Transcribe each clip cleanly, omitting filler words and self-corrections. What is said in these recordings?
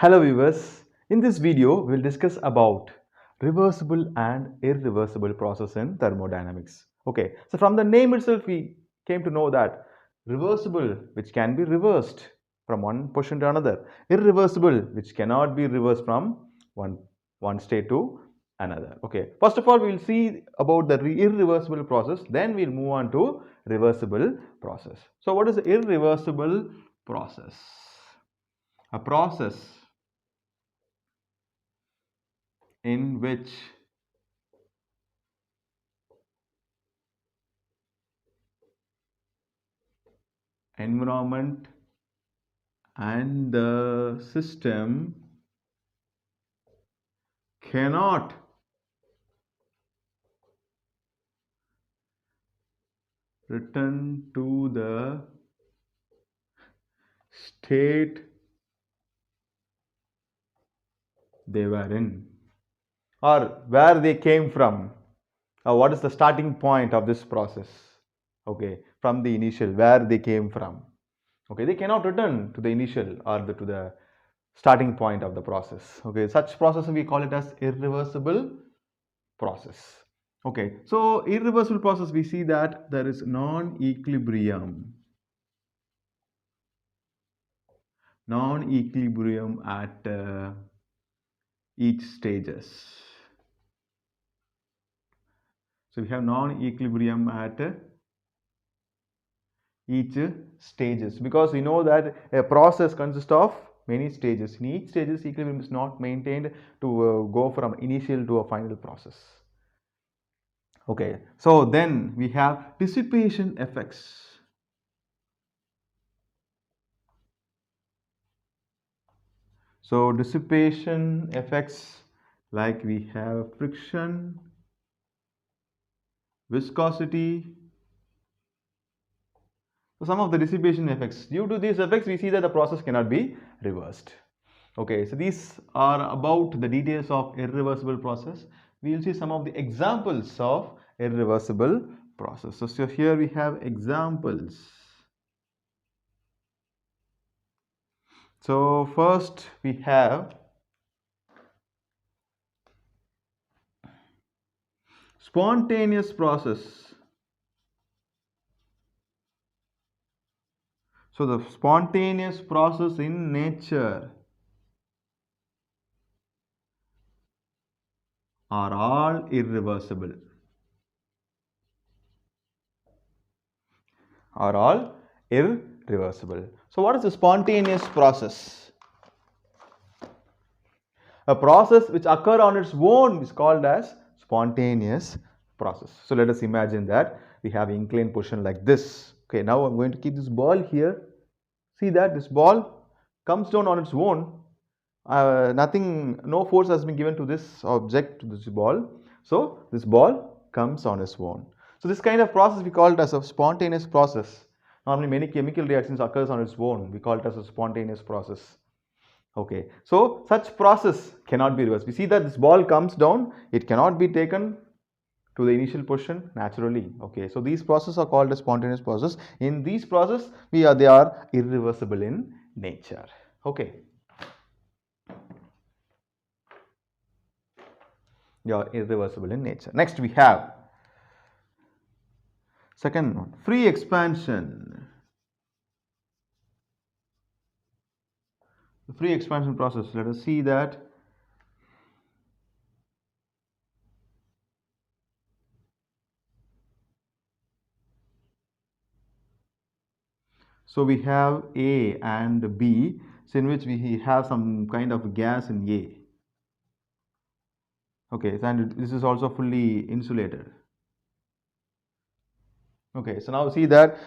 Hello viewers, in this video we will discuss about reversible and irreversible process in thermodynamics. Okay, so from the name itself we came to know that reversible which can be reversed from one position to another, irreversible which cannot be reversed from one state to another. Okay, first of all we will see about the irreversible process, then we will move on to reversible process. So what is the irreversible process? A process in which environment and the system cannot return to the state they were in or where they came from, or what is the starting point of this process. Okay, from the initial where they came from. Okay, they cannot return to the initial or to the starting point of the process. Okay, such process we call it as irreversible process. Okay, so irreversible process, we see that there is non-equilibrium at each stages. So we have non-equilibrium at each stages, because we know that a process consists of many stages. In each stages equilibrium is not maintained to go from initial to a final process. Okay, so then we have dissipation effects. So dissipation effects, like we have friction, viscosity. So some of the dissipation effects. Due to these effects, we see that the process cannot be reversed. Okay, so these are about the details of irreversible process. We will see some of the examples of irreversible process. So here we have examples. So first we have spontaneous process. So the spontaneous process in nature are all irreversible. Are all irreversible. So what is the spontaneous process? A process which occurs on its own is called as spontaneous process. So let us imagine that we have inclined position like this. Okay, now I'm going to keep this ball here. See that this ball comes down on its own. No force has been given to this object, to this ball. So this ball comes on its own. So this kind of process we call it as a spontaneous process. Normally many chemical reactions occurs on its own. We call it as a spontaneous process. Okay, so such process cannot be reversed. We see that this ball comes down, it cannot be taken to the initial position naturally. Okay, so these processes are called a spontaneous process. In these processes, they are irreversible in nature. Okay, they are irreversible in nature. Next we have second one, free expansion. The free expansion process, let us see that. So we have A and B, so in which we have some kind of gas in A. Okay, and this is also fully insulated. Okay, so now see that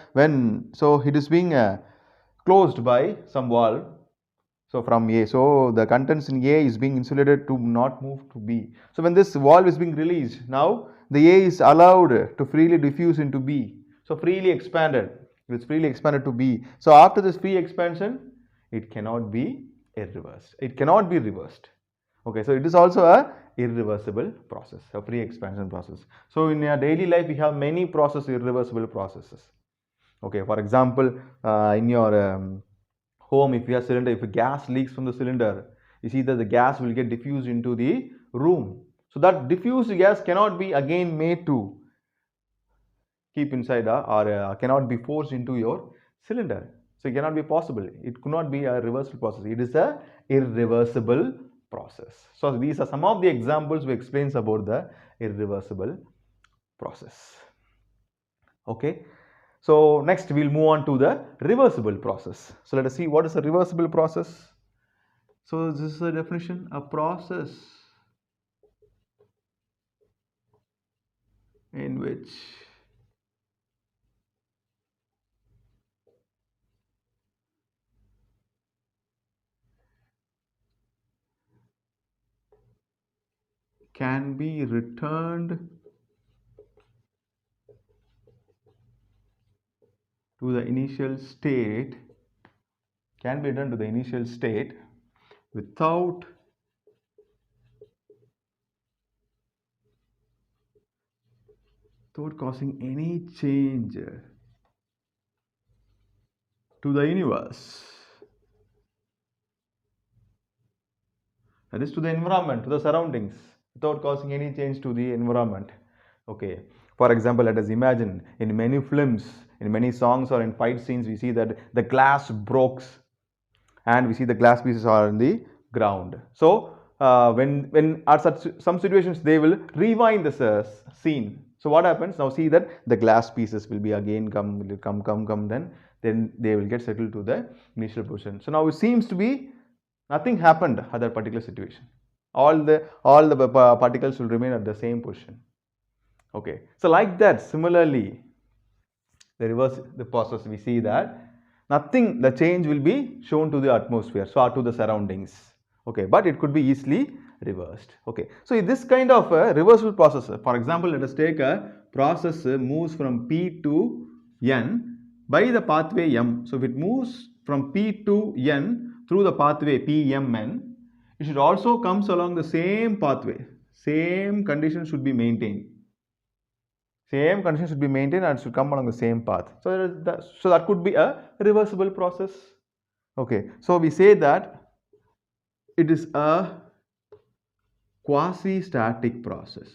so it is being closed by some wall. So from A, so the contents in A is being insulated to not move to B. So when this wall is being released, now the A is allowed to freely diffuse into B. So freely expanded. It's freely expanded to B. So after this free expansion, it cannot be reversed. It cannot be reversed. Okay, so it is also a irreversible process, a free expansion process. So in our daily life, we have many irreversible processes. Okay, for example, in your home, if you have cylinder, if a gas leaks from the cylinder, you see that the gas will get diffused into the room. So that diffused gas cannot be again made to keep inside or cannot be forced into your cylinder. So it cannot be possible. It could not be a reversible process. It is a irreversible process. So these are some of the examples we explains about the irreversible process. Okay. So next we'll move on to the reversible process. So let us see what is a reversible process. So this is a definition: a process in which can be returned to the initial state, without causing any change to the universe. That is to the environment, to the surroundings, without causing any change to the environment. Okay. For example, let us imagine in many films, in many songs or in fight scenes, we see that the glass breaks and we see the glass pieces are in the ground. So when at such some situations they will rewind this scene. So what happens now? See that the glass pieces will be again come, then they will get settled to the initial position. So now it seems to be nothing happened at that particular situation. All the particles will remain at the same position. Okay. So like that, similarly, the reverse the process, we see that nothing, the change will be shown to the atmosphere, so to the surroundings. Okay, but it could be easily reversed. Okay, so this kind of a reversible process, for example, let us take a process moves from P to N by the pathway M. So if it moves from P to N through the pathway PMN, it should also comes along the same pathway. Same condition should be maintained. Same condition should be maintained and should come along the same path. So that could be a reversible process. Okay, so we say that it is a quasi-static process.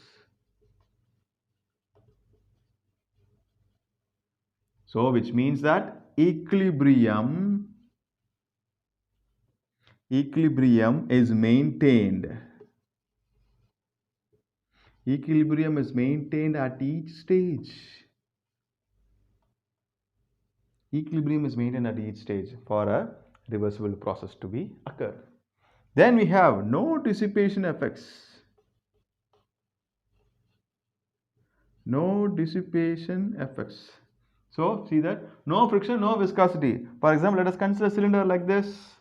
So which means that equilibrium is maintained. Equilibrium is maintained at each stage. Equilibrium is maintained at each stage for a reversible process to be occur. Then we have no dissipation effects. No dissipation effects. So see that no friction, no viscosity. For example, let us consider a cylinder like this,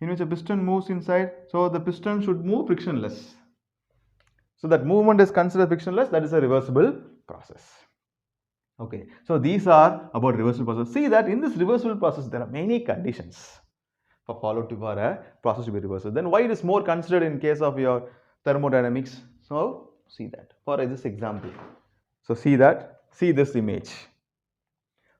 in which a piston moves inside. So the piston should move frictionless. So that movement is considered frictionless. That is a reversible process. Okay. So these are about reversible process. See that in this reversible process there are many conditions for a process to be reversible. Then why it is more considered in case of your thermodynamics? So see that for this example. So see this image.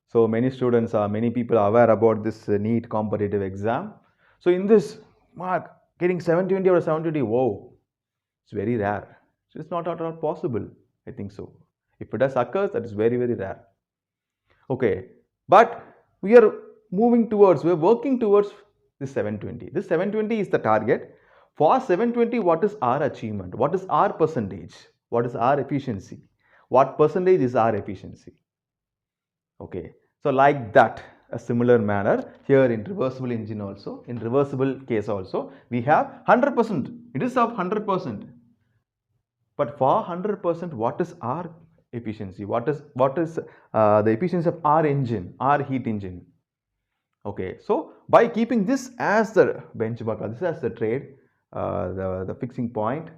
So many students many people are aware about this NEET competitive exam. So in this mark, getting 720 or 720, whoa, it's very rare. So it's not at all possible, I think so. If it does occurs, that is very, very rare. Okay, but we are working towards this 720. This 720 is the target. For 720, what is our achievement? What is our percentage? What is our efficiency? What percentage is our efficiency? Okay, so like that, a similar manner here in reversible engine also, in reversible case also, we have 100%. It is of 100%. But for 100%, what is our efficiency? What is the efficiency of our engine, our heat engine? Okay, so by keeping this as the benchmark, this as the trade, the fixing point,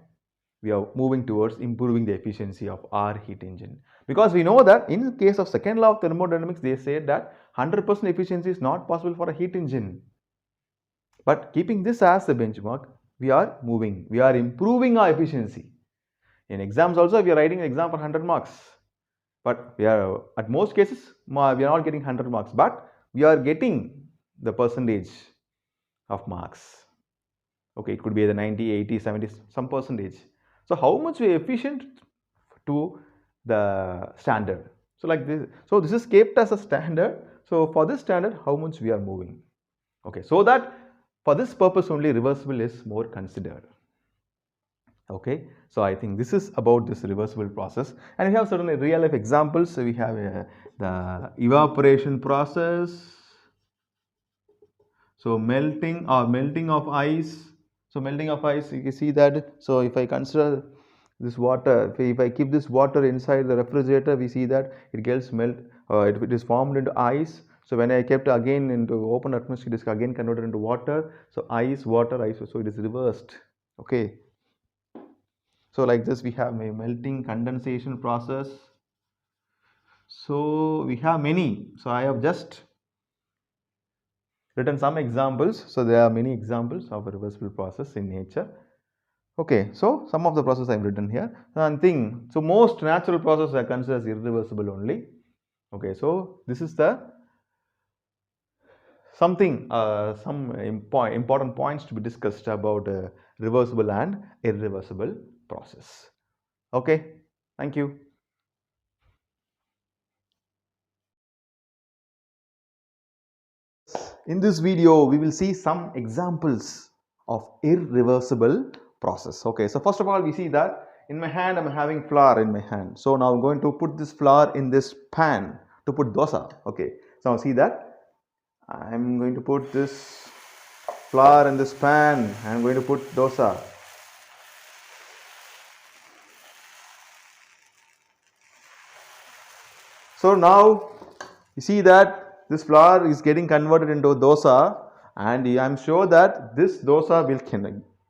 we are moving towards improving the efficiency of our heat engine. Because we know that in case of second law of thermodynamics, they say that 100% efficiency is not possible for a heat engine. But keeping this as the benchmark, we are improving our efficiency. In exams also, we are writing an exam for 100 marks. But we are, at most cases, we are not getting 100 marks. But we are getting the percentage of marks. Okay, it could be either 90, 80, 70, some percentage. So how much we are efficient to the standard. So like this, so this is kept as a standard. So for this standard, how much we are moving. Okay, so that for this purpose only reversible is more considered. Okay, so I think this is about this reversible process, and we have certainly real life examples. So we have the evaporation process, so melting of ice. So melting of ice, you can see that. So if I consider this water, if I keep this water inside the refrigerator, we see that it gets melt, it is formed into ice. So when I kept again into open atmosphere, it is again converted into water. So ice, water, ice, so it is reversed. Okay, so like this we have a melting condensation process. So we have many. So I have just written some examples. So there are many examples of a reversible process in nature. Okay, so some of the process I have written here. And thing, so most natural processes are considered as irreversible only. Okay, so this is the something, some important points to be discussed about reversible and irreversible process. Okay, thank you. In this video, we will see some examples of irreversible process. Okay, so first of all, we see that in my hand, I'm having flour in my hand. So now I'm going to put this flour in this pan to put dosa. Okay, so now see that I'm going to put this flour in this pan. I'm going to put dosa. So now you see that this flour is getting converted into dosa, and I am sure that this dosa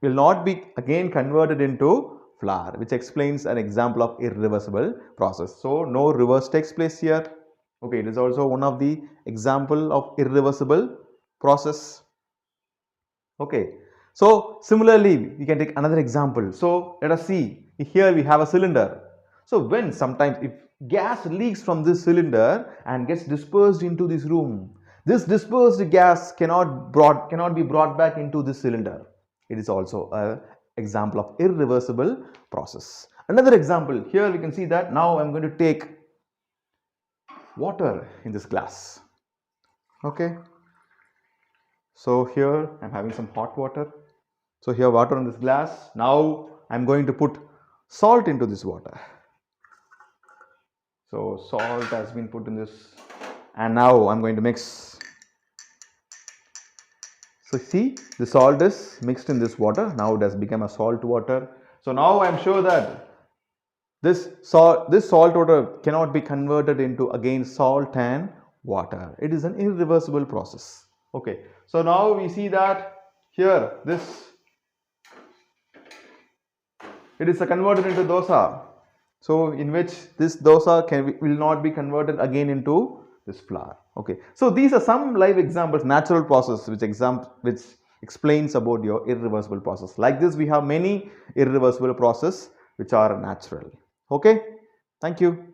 will not be again converted into flour, which explains an example of irreversible process. So no reverse takes place here. Okay, it is also one of the example of irreversible process. Okay, so similarly we can take another example. So let us see, here we have a cylinder. So when sometimes if gas leaks from this cylinder and gets dispersed into this room, this dispersed gas cannot be brought back into this cylinder. It is also an example of irreversible process. Another example, here we can see that now I'm going to take water in this glass. Okay, so here I'm having some hot water. So here water in this glass. Now I'm going to put salt into this water. So salt has been put in this, and now I'm going to mix. So see, the salt is mixed in this water. Now it has become a salt water. So now I'm sure that this salt water cannot be converted into again salt and water. It is an irreversible process. Okay, so now we see that here it is converted into dosa. So in which this dosa will not be converted again into this flour. Okay, so these are some live examples, natural process which explains about your irreversible process. Like this, we have many irreversible process which are natural. Okay, thank you.